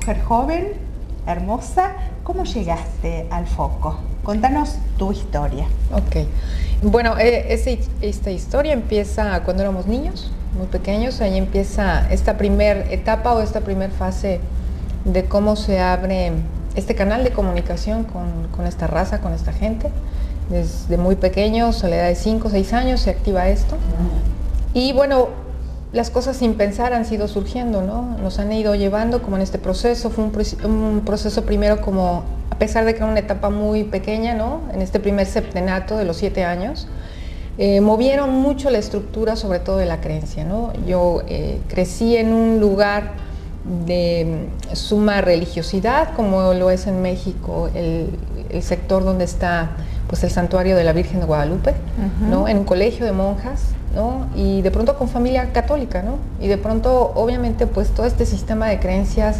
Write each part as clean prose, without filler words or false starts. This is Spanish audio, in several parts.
mujer joven, hermosa. ¿Cómo llegaste al foco? Contanos tu historia. Ok. Bueno, esta historia empieza cuando éramos niños, muy pequeños. Ahí empieza esta primera etapa o esta primera fase de cómo se abre este canal de comunicación con esta raza, con esta gente. Desde muy pequeños, a la edad de 5 o 6 años, se activa esto. Y bueno, las cosas sin pensar han sido surgiendo, ¿no? Nos han ido llevando como en este proceso. Fue un proceso primero como, a pesar de que era una etapa muy pequeña, ¿no? En este primer septenato de los 7 años, movieron mucho la estructura, sobre todo de la creencia, ¿no? Yo crecí en un lugar de suma religiosidad, como lo es en México el sector donde está pues el santuario de la Virgen de Guadalupe, ¿no? En un colegio de monjas, ¿no? Y de pronto con familia católica, ¿no? Y de pronto, obviamente, pues todo este sistema de creencias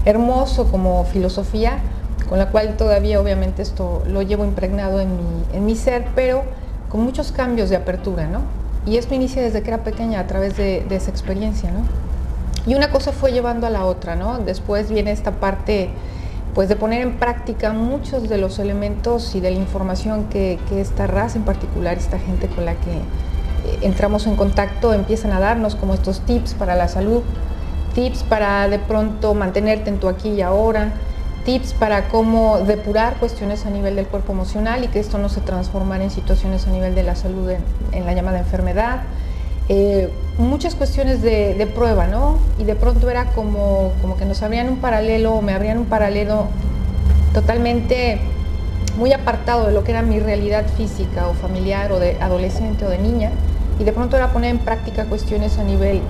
hermoso como filosofía, con la cual todavía, obviamente, esto lo llevo impregnado en mi ser, pero con muchos cambios de apertura, ¿no? Y esto inicia desde que era pequeña a través de esa experiencia, ¿no? Y una cosa fue llevando a la otra, ¿no? Después viene esta parte, pues, de poner en práctica muchos de los elementos y de la información que esta raza en particular, esta gente con la que entramos en contacto, empiezan a darnos como estos tips para la salud, tips para de pronto mantenerte en tu aquí y ahora, tips para cómo depurar cuestiones a nivel del cuerpo emocional y que esto no se transformara en situaciones a nivel de la salud en la llamada enfermedad. Muchas cuestiones de prueba, ¿no? Y de pronto era como que nos abrían un paralelo, o me abrían un paralelo totalmente muy apartado de lo que era mi realidad física o familiar o de adolescente o de niña, y de pronto era poner en práctica cuestiones a nivel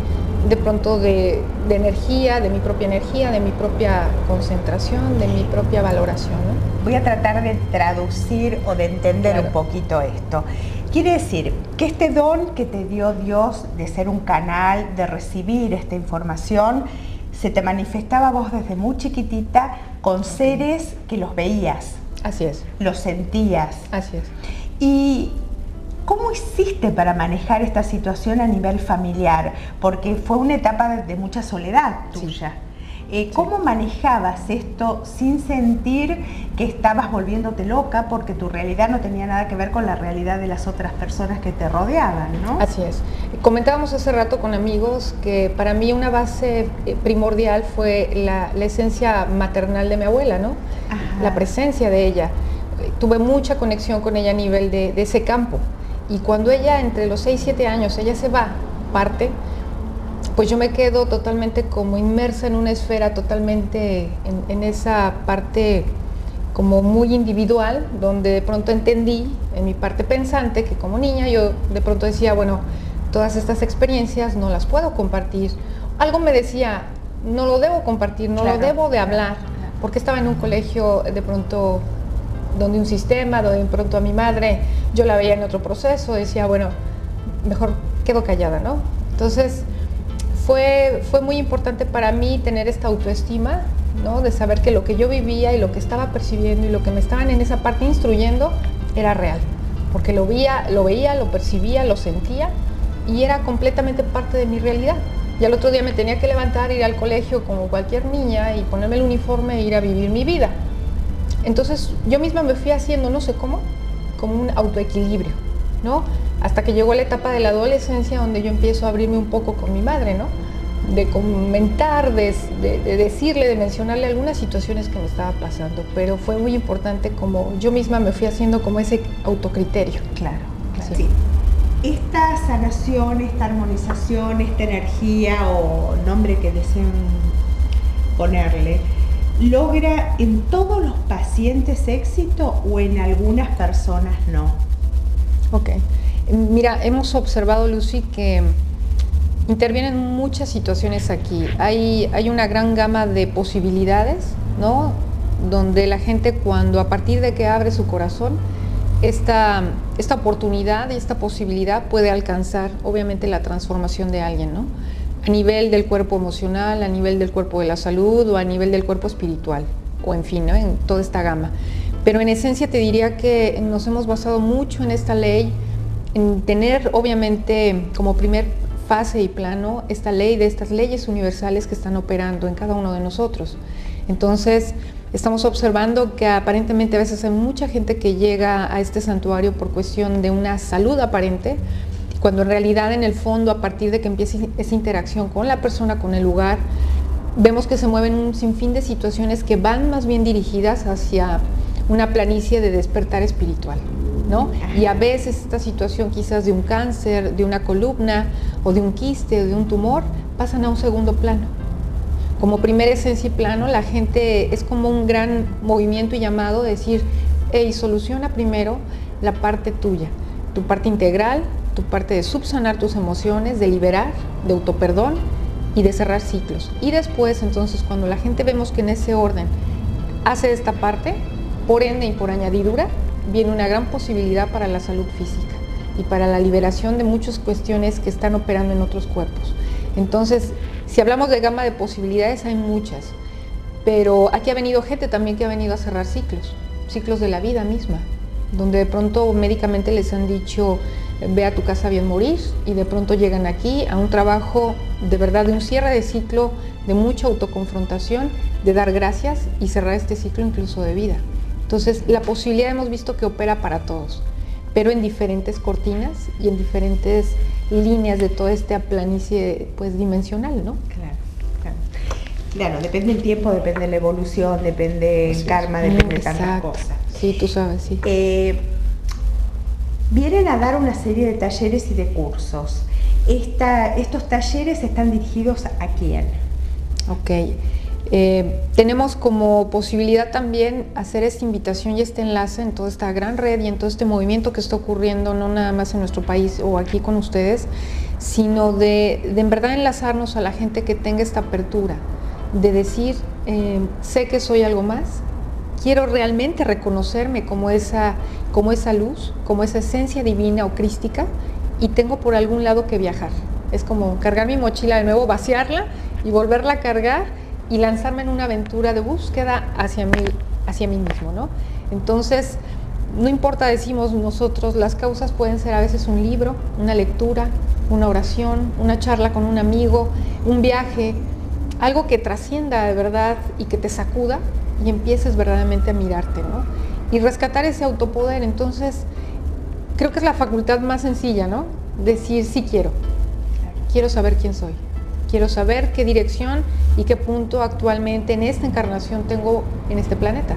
de pronto de energía, de mi propia concentración, de mi propia valoración, ¿no? Voy a tratar de traducir o de entender Claro. un poquito esto. Quiere decir que este don que te dio Dios de ser un canal, de recibir esta información, se te manifestaba a vos desde muy chiquitita con seres que los veías. Así es. Los sentías. Así es. ¿Y cómo hiciste para manejar esta situación a nivel familiar? Porque fue una etapa de mucha soledad tuya. ¿Cómo manejabas esto sin sentir que estabas volviéndote loca porque tu realidad no tenía nada que ver con la realidad de las otras personas que te rodeaban, ¿no? Así es. Comentábamos hace rato con amigos que para mí una base primordial fue la esencia maternal de mi abuela, ¿no? Ajá. La presencia de ella. Tuve mucha conexión con ella a nivel de ese campo. Y cuando ella, entre los 6 y 7 años, ella se va, parte, pues yo me quedo totalmente como inmersa en una esfera totalmente en esa parte como muy individual, donde de pronto entendí en mi parte pensante que como niña yo de pronto decía, bueno, todas estas experiencias no las puedo compartir. Algo me decía, no lo debo compartir, no lo debo de hablar, porque estaba en un colegio de pronto donde un sistema, donde de pronto a mi madre yo la veía en otro proceso, decía, bueno, mejor quedo callada, ¿no? Entonces fue muy importante para mí tener esta autoestima, ¿no? De saber que lo que yo vivía y lo que estaba percibiendo y lo que me estaban en esa parte instruyendo era real, porque lo veía, lo percibía, lo sentía y era completamente parte de mi realidad. Y al otro día me tenía que levantar, ir al colegio como cualquier niña y ponerme el uniforme e ir a vivir mi vida. Entonces yo misma me fui haciendo, no sé cómo, como un autoequilibrio, ¿no? Hasta que llegó la etapa de la adolescencia donde yo empiezo a abrirme un poco con mi madre, ¿no? De comentar, de decirle, de mencionarle algunas situaciones que me estaba pasando, pero fue muy importante como yo misma me fui haciendo como ese autocriterio. Claro, claro. Sí. Esta sanación, esta armonización, esta energía o nombre que deseen ponerle, ¿logra en todos los pacientes éxito o en algunas personas no? Ok. Mira, hemos observado, Lucy, que intervienen muchas situaciones aquí. Hay una gran gama de posibilidades, ¿no? Donde la gente, cuando a partir de que abre su corazón, esta oportunidad y esta posibilidad puede alcanzar, obviamente, la transformación de alguien, ¿no? A nivel del cuerpo emocional, a nivel del cuerpo de la salud o a nivel del cuerpo espiritual, o en fin, ¿no? En toda esta gama. Pero en esencia te diría que nos hemos basado mucho en esta ley, en tener obviamente como primer fase y plano esta ley de estas leyes universales que están operando en cada uno de nosotros. Entonces, estamos observando que aparentemente a veces hay mucha gente que llega a este santuario por cuestión de una salud aparente, cuando en realidad en el fondo, a partir de que empieza esa interacción con la persona, con el lugar, vemos que se mueven un sinfín de situaciones que van más bien dirigidas hacia una planicie de despertar espiritual, ¿no? Y a veces esta situación quizás de un cáncer, de una columna, o de un quiste, o de un tumor, pasan a un segundo plano. Como primera esencia y plano, la gente es como un gran movimiento y llamado de decir, hey, soluciona primero la parte tuya, tu parte integral, tu parte de subsanar tus emociones, de liberar, de autoperdón y de cerrar ciclos. Y después, entonces, cuando la gente vemos que en ese orden hace esta parte, por ende y por añadidura, viene una gran posibilidad para la salud física y para la liberación de muchas cuestiones que están operando en otros cuerpos. Entonces, si hablamos de gama de posibilidades, hay muchas, pero aquí ha venido gente también que ha venido a cerrar ciclos de la vida misma, donde de pronto médicamente les han dicho, ve a tu casa bien morir, y de pronto llegan aquí a un trabajo de verdad, de un cierre de ciclo, de mucha autoconfrontación, de dar gracias y cerrar este ciclo incluso de vida. Entonces, la posibilidad hemos visto que opera para todos, pero en diferentes cortinas y en diferentes líneas de toda esta planicie pues dimensional, ¿no? Claro, depende el tiempo, depende la evolución, depende el karma, depende de tantas cosas. Sí, tú sabes, sí. Vienen a dar una serie de talleres y de cursos. ¿Estos talleres están dirigidos a quién? Ok. Tenemos como posibilidad también hacer esta invitación y este enlace en toda esta gran red y en todo este movimiento que está ocurriendo, no nada más en nuestro país o aquí con ustedes, sino de en verdad enlazarnos a la gente que tenga esta apertura, de decir, sé que soy algo más, quiero realmente reconocerme como esa luz, como esa esencia divina o crística, y tengo por algún lado que viajar. Es como cargar mi mochila de nuevo, vaciarla y volverla a cargar y lanzarme en una aventura de búsqueda hacia mí mismo, ¿no? Entonces, no importa, decimos nosotros, las causas pueden ser a veces un libro, una lectura, una oración, una charla con un amigo, un viaje, algo que trascienda de verdad y que te sacuda y empieces verdaderamente a mirarte, ¿no? Y rescatar ese autopoder. Entonces, creo que es la facultad más sencilla, ¿no? Decir, sí quiero saber quién soy. Quiero saber qué dirección y qué punto actualmente en esta encarnación tengo en este planeta.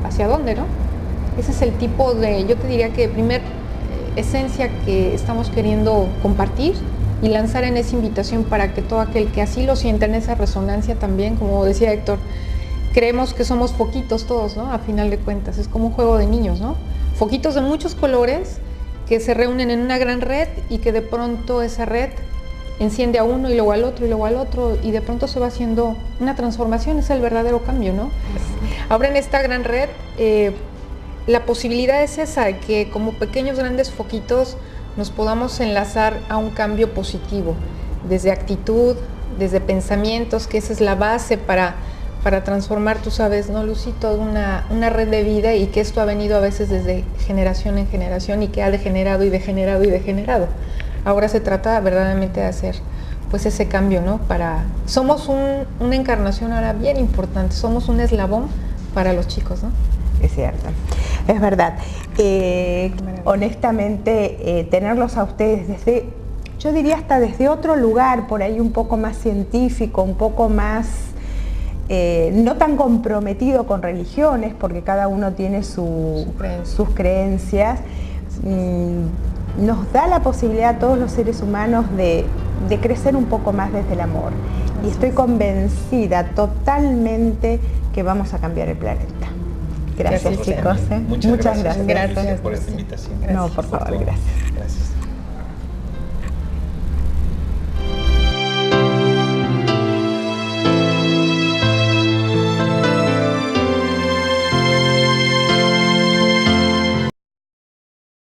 ¿Hacia dónde, no? Ese es el tipo de, yo te diría que primer esencia que estamos queriendo compartir y lanzar en esa invitación para que todo aquel que así lo sienta en esa resonancia también, como decía Héctor, creemos que somos foquitos todos, ¿no? A final de cuentas, es como un juego de niños, ¿no? Foquitos de muchos colores que se reúnen en una gran red y que de pronto esa red enciende a uno y luego al otro y luego al otro y de pronto se va haciendo una transformación, es el verdadero cambio, ¿no? Ahora en esta gran red la posibilidad es esa, de que como pequeños grandes foquitos nos podamos enlazar a un cambio positivo, desde actitud, desde pensamientos, que esa es la base para transformar, tú sabes, ¿no, Lucy? Toda una red de vida, y que esto ha venido a veces desde generación en generación y que ha degenerado y degenerado y degenerado. Ahora se trata verdaderamente de hacer pues ese cambio, ¿no? Somos una encarnación ahora bien importante, somos un eslabón para los chicos, ¿no? Es cierto, es verdad. Honestamente, tenerlos a ustedes desde, yo diría hasta desde otro lugar, por ahí un poco más científico, un poco más, no tan comprometido con religiones, porque cada uno tiene sus creencias, nos da la posibilidad a todos los seres humanos de crecer un poco más desde el amor. Y estoy convencida totalmente que vamos a cambiar el planeta. Gracias, chicos. Muchas gracias por esta invitación. No, por favor, gracias.